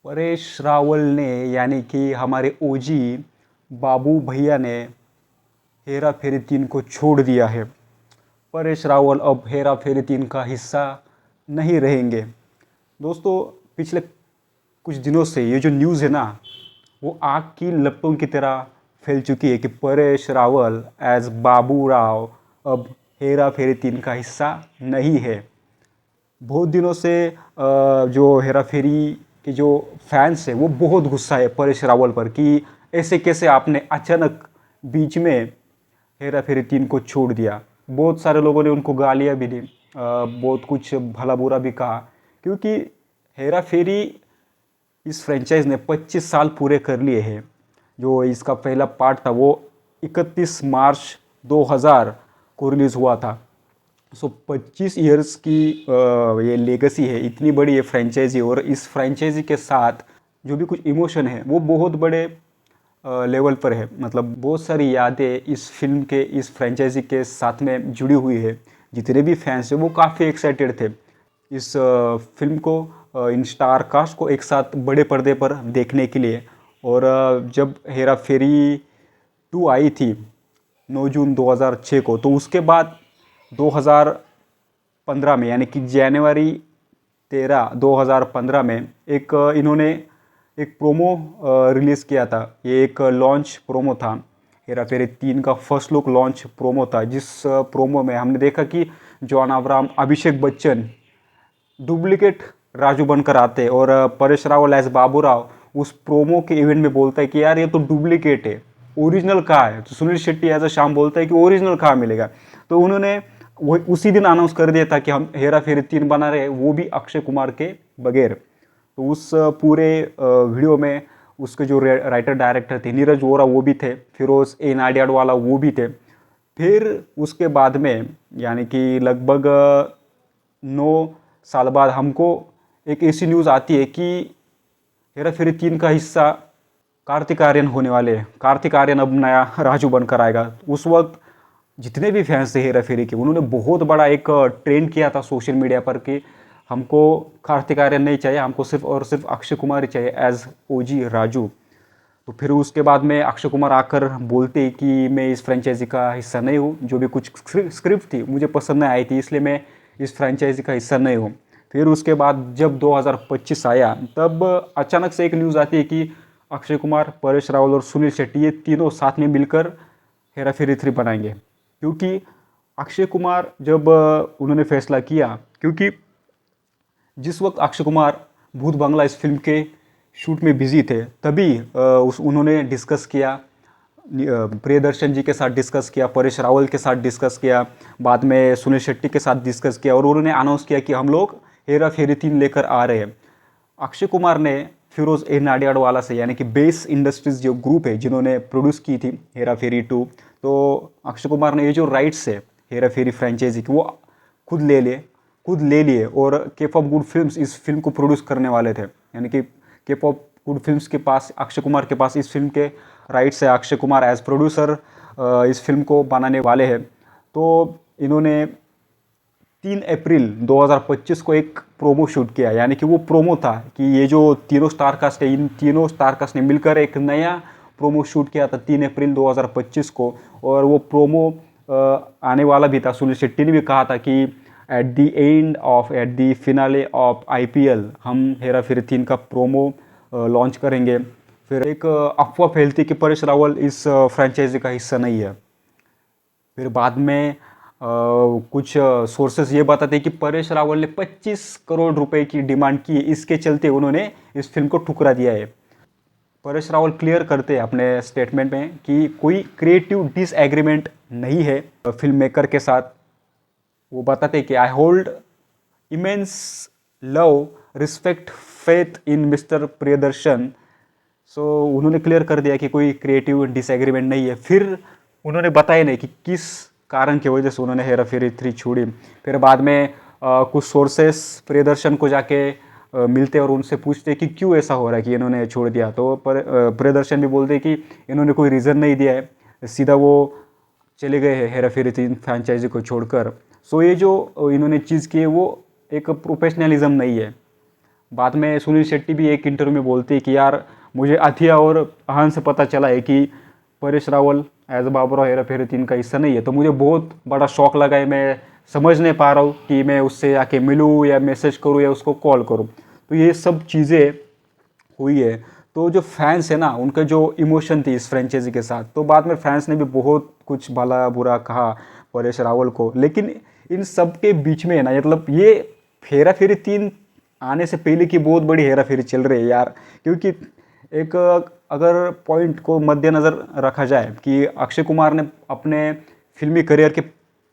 परेश रावल ने यानी कि हमारे ओजी बाबू भैया ने हेरा फेरी 3 को छोड़ दिया है। परेश रावल अब हेरा फेरी 3 का हिस्सा नहीं रहेंगे। दोस्तों, पिछले कुछ दिनों से ये जो न्यूज़ है ना, वो आग की लपटों की तरह फैल चुकी है कि परेश रावल एज बाबू राव अब हेरा फेरी 3 का हिस्सा नहीं है। बहुत दिनों से जो हेरा फेरी के जो फैंस हैं वो बहुत गुस्सा है परेश रावल पर कि ऐसे कैसे आपने अचानक बीच में हेरा फेरी 3 को छोड़ दिया। बहुत सारे लोगों ने उनको गालियाँ भी दी, बहुत कुछ भला बुरा भी कहा, क्योंकि हेरा फेरी इस फ्रेंचाइज ने 25 साल पूरे कर लिए हैं। जो इसका पहला पार्ट था वो 31 मार्च 2000 को रिलीज़ हुआ था। 25 इयर्स की ये लेगेसी है, इतनी बड़ी ये फ्रेंचाइजी, और इस फ्रेंचाइजी के साथ जो भी कुछ इमोशन है वो बहुत बड़े लेवल पर है। मतलब बहुत सारी यादें इस फिल्म के, इस फ्रेंचाइजी के साथ में जुड़ी हुई है। जितने भी फैंस हैं वो काफ़ी एक्साइटेड थे इस फिल्म को, इन स्टार कास्ट को एक साथ बड़े पर्दे पर देखने के लिए। और जब हेरा फेरी 2 आई थी 9 जून 2006 को, तो उसके बाद 2015 में यानी कि जनवरी 13 2015 में एक इन्होंने एक प्रोमो रिलीज़ किया था। ये एक लॉन्च प्रोमो था, हेरा फेरी 3 का फर्स्ट लुक लॉन्च प्रोमो था, जिस प्रोमो में हमने देखा कि John Abraham, Abhishek Bachchan duplicate Raju बनकर आते हैं, और परेश रावल एज बाबू राव उस प्रोमो के इवेंट में बोलता है कि यार ये तो डुप्लीकेट है, ओरिजिनल कहाँ है। तो सुनील शेट्टी एज अ श्याम बोलता है कि ओरिजिनल कहाँ मिलेगा। तो उन्होंने वो उसी दिन अनाउंस कर दिया था कि हम हेरा फेरी 3 बना रहे हैं, वो भी अक्षय कुमार के बगैर। तो उस पूरे वीडियो में उसके जो राइटर डायरेक्टर थे नीरज वोरा वो भी थे, फिरोज ए नाडियाडवाला वो भी थे। फिर उसके बाद में यानी कि लगभग 9 साल बाद हमको एक ऐसी न्यूज़ आती है कि हेरा फेरी 3 का हिस्सा कार्तिक आर्यन होने वाले हैं। कार्तिक आर्यन अब नया राजू बनकर आएगा। उस वक्त जितने भी फैंस थे हेरा फेरी के, उन्होंने बहुत बड़ा एक ट्रेंड किया था सोशल मीडिया पर कि हमको कार्तिक आर्यन नहीं चाहिए, हमको सिर्फ और सिर्फ अक्षय कुमार ही चाहिए एज ओजी राजू। तो फिर उसके बाद में अक्षय कुमार आकर बोलते कि मैं इस फ्रेंचाइजी का हिस्सा नहीं हूँ, जो भी कुछ स्क्रिप्ट थी मुझे पसंद नहीं आई थी, इसलिए मैं इस फ्रेंचाइजी का हिस्सा नहीं हूँ। फिर उसके बाद जब 2025 आया, तब अचानक से एक न्यूज़ आती है कि अक्षय कुमार, परेश रावल और सुनील शेट्टी ये तीनों साथ में मिलकर हेरा फेरी 3 बनाएंगे। क्योंकि अक्षय कुमार जब उन्होंने फैसला किया, क्योंकि जिस वक्त अक्षय कुमार भूत बंगला इस फिल्म के शूट में बिजी थे, तभी उन्होंने डिस्कस किया, प्रियदर्शन जी के साथ डिस्कस किया, परेश रावल के साथ डिस्कस किया, बाद में सुनील शेट्टी के साथ डिस्कस किया, और उन्होंने अनाउंस किया कि हम लोग हेरा फेरी 3 लेकर आ रहे हैं। अक्षय कुमार ने फिरोज ए नाडियाडवाला से, यानी कि बेस इंडस्ट्रीज जो ग्रुप है जिन्होंने प्रोड्यूस की थी हेरा फेरी 2, तो अक्षय कुमार ने ये जो राइट्स है हेरा फेरी फ्रेंचाइजी की वो खुद ले लिए, और केपॉप गुड फिल्म्स इस फिल्म को प्रोड्यूस करने वाले थे। यानी कि केपॉप गुड फिल्म्स के पास, अक्षय कुमार के पास इस फिल्म के राइट्स है। अक्षय कुमार एज प्रोड्यूसर इस फिल्म को बनाने वाले हैं। तो इन्होंने 3 अप्रैल 2025 को एक प्रोमो शूट किया, यानी कि वो प्रोमो था कि ये जो तीनों स्टार कास्ट है, इन तीनों स्टार कास्ट ने मिलकर एक नया प्रोमो शूट किया था 3 अप्रैल 2025 को। और वो प्रोमो आने वाला भी था। सुनील शेट्टी ने भी कहा था कि at the finale of IPL हम हेरा फेरी 3 का प्रोमो लॉन्च करेंगे। फिर एक अफवाह फैलती कि परेश रावल इस फ्रेंचाइजी का हिस्सा नहीं है। फिर बाद में कुछ सोर्सेस ये बताते हैं कि परेश रावल ने 25 करोड़ रुपए की डिमांड की, इसके चलते उन्होंने इस फिल्म को ठुकरा दिया है। परेश रावल क्लियर करते हैं अपने स्टेटमेंट में कि कोई क्रिएटिव डिसएग्रीमेंट नहीं है फिल्म मेकर के साथ। वो बताते हैं कि I hold immense love, respect, faith in Mister Priyadarshan. So उन्होंने क्लियर कर दिया कि कोई क्रिएटिव डिसएग्रीमेंट नहीं है। फिर उन्होंने बताया नहीं कि किस कारण की वजह से उन्होंने हेरा फेरी 3 छोड़ी। फिर बाद में कुछ सोर्सेस प्रियदर्शन को जाके मिलते और उनसे पूछते कि क्यों ऐसा हो रहा है कि इन्होंने छोड़ दिया। तो प्रियदर्शन भी बोलते कि इन्होंने कोई रीज़न नहीं दिया है, सीधा वो चले गए हैं हेरा फेरी 3 फ्रेंचाइजी को छोड़कर। सो ये जो इन्होंने चीज़ की है वो एक प्रोफेशनलिज्म नहीं है। बाद में सुनील शेट्टी भी एक इंटरव्यू में बोलते हैं कि यार मुझे अथिया और अहान से पता चला है कि परेश रावल एज अ बाबूराव हेरा फेरी 3 का हिस्सा नहीं है, तो मुझे बहुत बड़ा शौक लगा है। मैं समझ नहीं पा रहा हूँ कि मैं उससे आके मिलूँ या मैसेज करूँ या उसको कॉल करूँ। तो ये सब चीज़ें हुई है। तो जो फैंस है ना, उनका जो इमोशन थी इस फ्रेंचाइजी के साथ, तो बाद में फैंस ने भी बहुत कुछ भला बुरा कहा परेश रावल को। लेकिन इन सब के बीच में है ना, मतलब ये हेरा फेरी 3 आने से पहले की बहुत बड़ी हेरा फेरी चल रही है यार। क्योंकि एक अगर पॉइंट को मद्देनज़र रखा जाए कि अक्षय कुमार ने अपने फिल्मी करियर के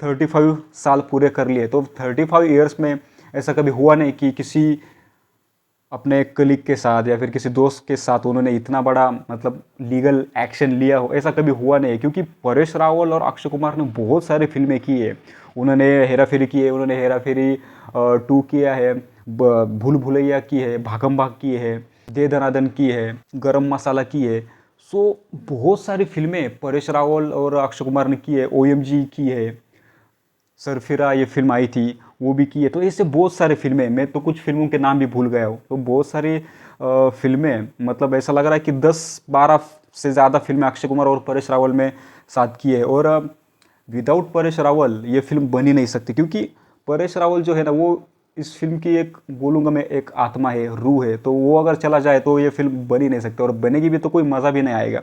35 साल पूरे कर लिए, तो 35 ईयर्स में ऐसा कभी हुआ नहीं कि किसी अपने कलीग के साथ या फिर किसी दोस्त के साथ उन्होंने इतना बड़ा मतलब लीगल एक्शन लिया हो, ऐसा कभी हुआ नहीं है। क्योंकि परेश रावल और अक्षय कुमार ने बहुत सारी फिल्में की है। उन्होंने हेरा फेरी की है, उन्होंने हेरा फेरी 2 किया है, भूल भुलैया की है, भागम भाग की है, दे दनादन की है, गरम मसाला की है। सो बहुत सारी फिल्में परेश रावल और अक्षय कुमार ने की है। OMG की है, सरफिरा ये फिल्म आई थी वो भी की है। तो ऐसे बहुत सारे फिल्में, मैं तो कुछ फिल्मों के नाम भी भूल गया हूँ। तो बहुत सारी फिल्में, मतलब ऐसा लग रहा है कि 10-12 से ज़्यादा फिल्में अक्षय कुमार और परेश रावल में साथ की है। और विदाउट परेश रावल ये फिल्म बन ही नहीं सकती। क्योंकि परेश रावल जो है ना, वो इस फिल्म की एक बोलूँगा मैं एक आत्मा है, रूह है। तो वो अगर चला जाए तो ये फिल्म बन ही नहीं सकती, और बनेगी भी तो कोई मज़ा भी नहीं आएगा।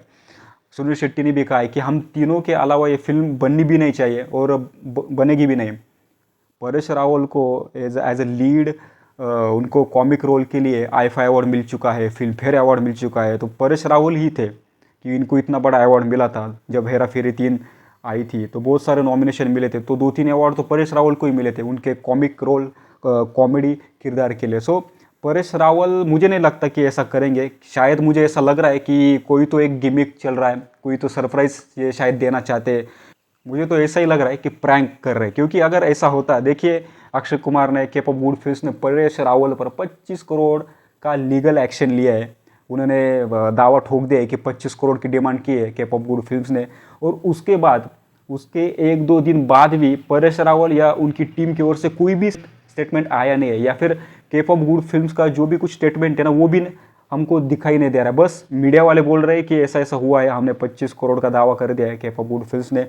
सुनील शेट्टी ने भी कहा है कि हम तीनों के अलावा ये फिल्म बननी भी नहीं चाहिए और बनेगी भी नहीं। परेश रावल को एज ए लीड उनको कॉमिक रोल के लिए IFA अवार्ड मिल चुका है, फिल्म फेयर अवार्ड मिल चुका है। तो परेश रावल ही थे कि इनको इतना बड़ा अवार्ड मिला था। जब हेरा फेरी 3 आई थी तो बहुत सारे नॉमिनेशन मिले थे, तो 2-3 अवार्ड तो परेश रावल को ही मिले थे उनके कॉमिक रोल कॉमेडी किरदार के लिए। सो परेश रावल मुझे नहीं लगता कि ऐसा करेंगे। शायद मुझे ऐसा लग रहा है कि कोई तो एक गिमिक चल रहा है, कोई तो सरप्राइज ये शायद देना चाहते हैं। मुझे तो ऐसा ही लग रहा है कि प्रैंक कर रहे हैं। क्योंकि अगर ऐसा होता, देखिए अक्षय कुमार ने, केप ऑफ गुड फिल्म्स ने परेश रावल पर 25 करोड़ का लीगल एक्शन लिया है। उन्होंने दावा ठोक दिया है कि 25 करोड़ की डिमांड की है केप ऑफ गुड फिल्म्स ने। और उसके बाद, उसके 1-2 दिन बाद भी परेश रावल या उनकी टीम की ओर से कोई भी स्टेटमेंट आया नहीं है। या फिर केप ऑफ गुड फिल्म्स का जो भी कुछ स्टेटमेंट है ना, वो भी हमको दिखाई नहीं दे रहा है। बस मीडिया वाले बोल रहे हैं कि ऐसा ऐसा हुआ है, हमने 25 करोड़ का दावा कर दिया है केप ऑफ गुड फिल्म्स ने,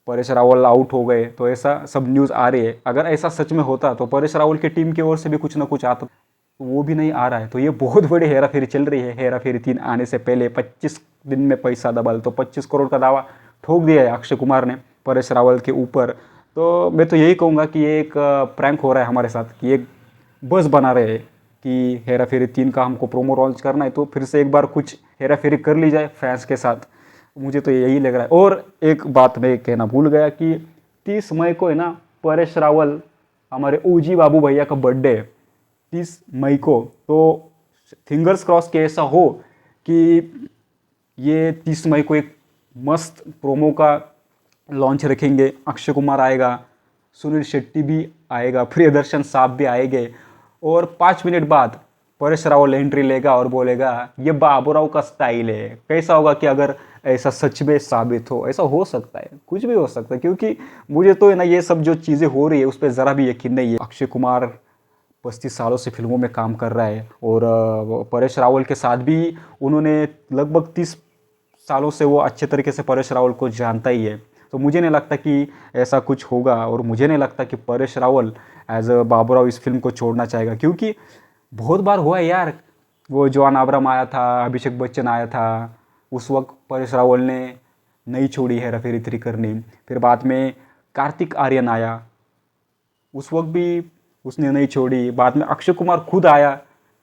परेश रावल आउट हो गए। तो ऐसा सब न्यूज़ आ रही है। अगर ऐसा सच में होता तो परेश रावल की टीम की ओर से भी कुछ ना कुछ आता, तो वो भी नहीं आ रहा है। तो ये बहुत बड़ी हेरा फेरी चल रही है। हेरा फेरी 3 आने से पहले 25 दिन में पैसा डबल, तो 25 करोड़ का दावा ठोक दिया है अक्षय कुमार ने परेश रावल के ऊपर। तो मैं तो यही कहूँगा कि ये एक प्रैंक हो रहा है हमारे साथ, कि एक बस बना रहे हैं कि हेरा फेरी 3 का हमको प्रोमो लॉन्च करना है, तो फिर से एक बार कुछ हेरा फेरी कर ली जाए फैंस के साथ। मुझे तो यही लग रहा है। और एक बात मैं कहना भूल गया कि 30 मई को है ना, परेश रावल, हमारे OG बाबू भैया का बर्थडे है 30 मई को। तो फिंगर्स क्रॉस के ऐसा हो कि ये 30 मई को एक मस्त प्रोमो का लॉन्च रखेंगे। अक्षय कुमार आएगा, सुनील शेट्टी भी आएगा, प्रियदर्शन साहब भी आएंगे, और 5 मिनट बाद परेश रावल एंट्री लेगा और बोलेगा ये बाबूराव का स्टाइल है। कैसा होगा कि अगर ऐसा सच में साबित हो? ऐसा हो सकता है, कुछ भी हो सकता है। क्योंकि मुझे तो है ना, ये सब जो चीज़ें हो रही है उस पर ज़रा भी यकीन नहीं है। अक्षय कुमार 35 सालों से फिल्मों में काम कर रहा है, और परेश रावल के साथ भी उन्होंने लगभग 30 सालों से वो अच्छे तरीके से परेश रावल को जानता ही है। तो मुझे नहीं लगता कि ऐसा कुछ होगा, और मुझे नहीं लगता कि परेश रावल एज अ बाबूराव इस फिल्म को छोड़ना चाहेगा। क्योंकि बहुत बार हुआ है यार, वो जॉन अब्राहम आया था, अभिषेक बच्चन आया था, उस वक्त परेश रावल ने नहीं छोड़ी हेरा फेरी 3 करनी। फिर बाद में कार्तिक आर्यन आया, उस वक्त भी उसने नहीं छोड़ी। बाद में अक्षय कुमार खुद आया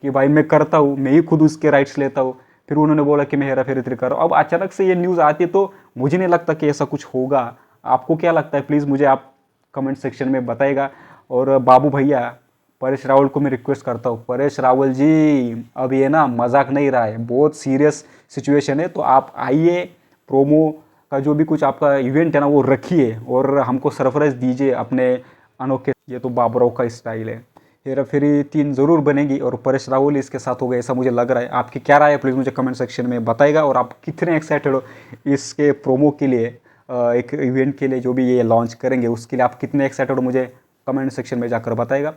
कि भाई मैं करता हूँ, मैं ही खुद उसके राइट्स लेता हूँ। फिर उन्होंने बोला कि मैं हेरा फेरी 3 कर रहा हूँ। अब अचानक से ये न्यूज़ आती है, तो मुझे नहीं लगता कि ऐसा कुछ होगा। आपको क्या लगता है? प्लीज़ मुझे आप कमेंट सेक्शन में बताइएगा। और बाबू भैया, परेश रावल को मैं रिक्वेस्ट करता हूँ, परेश रावल जी अब ये ना मजाक नहीं रहा है, बहुत सीरियस सिचुएशन है। तो आप आइए, प्रोमो का जो भी कुछ आपका इवेंट है ना वो रखिए, और हमको सरप्राइज दीजिए अपने अनोखे। ये तो बाबूराव का स्टाइल है। हेरा फेरी 3 ज़रूर बनेगी, और परेश रावल इसके साथ हो गए, ऐसा मुझे लग रहा है। आपकी क्या राय है प्लीज़ मुझे कमेंट सेक्शन में बताइएगा। और आप कितने एक्साइटेड हो इसके प्रोमो के लिए, एक इवेंट के लिए जो भी ये लॉन्च करेंगे उसके लिए आप कितने एक्साइटेड हो, मुझे कमेंट सेक्शन में जाकर बताइएगा।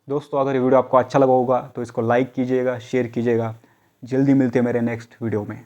दोस्तों अगर ये वीडियो आपको अच्छा लगा होगा तो इसको लाइक कीजिएगा, शेयर कीजिएगा। जल्दी मिलते हैं मेरे नेक्स्ट वीडियो में।